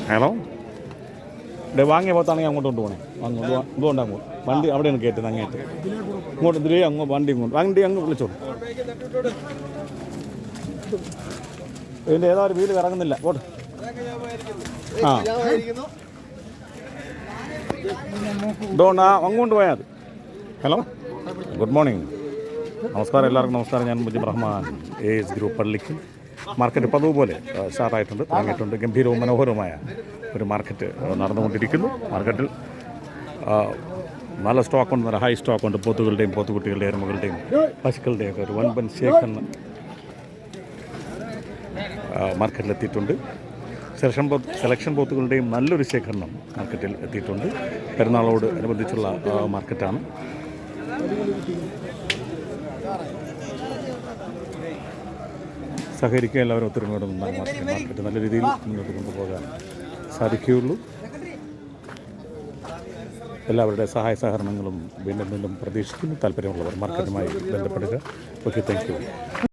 Hello, ഇവിടെ വാങ്ങിയ പോത്താണെങ്കിൽ അങ്ങോട്ട് കൊണ്ടുപോകണേ. അങ്ങോട്ട് ഇതുകൊണ്ട് അങ്ങോട്ട് വണ്ടി അവിടെയാണ് കയറ്റുന്നത്. അങ്ങേറ്റ് ഇങ്ങോട്ട് ഇതിലേ അങ്ങ് വണ്ടി അങ്ങ് വിളിച്ചോളൂ. ഇതിൻ്റെ ഏതാ ഒരു വീല് കറങ്ങുന്നില്ല. പോട്ടെ. ആ ഇതുകൊണ്ട് അങ്ങോട്ട് പോയാൽ മതി. Hello, good morning. നമസ്കാരം, എല്ലാവർക്കും നമസ്കാരം. ഞാൻ മുജീബ് റഹ്മാൻ, ഏജ് ഗ്രൂപ്പ് പള്ളിക്ക്. മാർക്കറ്റ് ഇപ്പോൾ അതുപോലെ സ്റ്റാർട്ടായിട്ടുണ്ട്, തുടങ്ങിയിട്ടുണ്ട്. ഗംഭീരവും മനോഹരവുമായ ഒരു മാർക്കറ്റ് നടന്നുകൊണ്ടിരിക്കുന്നു. മാർക്കറ്റിൽ നല്ല സ്റ്റോക്കുണ്ട്, നല്ല ഹൈ സ്റ്റോക്കുണ്ട്. പോത്തുകളുടെയും പോത്തുകുട്ടികളുടെയും എരുമകളുടെയും പശുക്കളുടെയും ഒക്കെ ഒരു വൻപൻ ശേഖരണം മാർക്കറ്റിലെത്തിയിട്ടുണ്ട്. സെലക്ഷൻ പോത്തുകളുടെയും നല്ലൊരു ശേഖരണം മാർക്കറ്റിൽ എത്തിയിട്ടുണ്ട്. പെരുന്നാളോട് അനുബന്ധിച്ചുള്ള മാർക്കറ്റാണ്. സഹകരിക്കുക, എല്ലാവരും ഒത്തൊരുമയോടെ നിന്നാൽ മാത്രമേ മാർക്കറ്റ് നല്ല രീതിയിൽ മുന്നോട്ട് കൊണ്ടുപോകാൻ സാധിക്കുകയുള്ളൂ. എല്ലാവരുടെ സഹായ സഹകരണങ്ങളും വീണ്ടും പ്രതീക്ഷിക്കുന്നു. താല്പര്യമുള്ളവർ മാർക്കറ്റുമായി ബന്ധപ്പെടുക. Okay, thank you.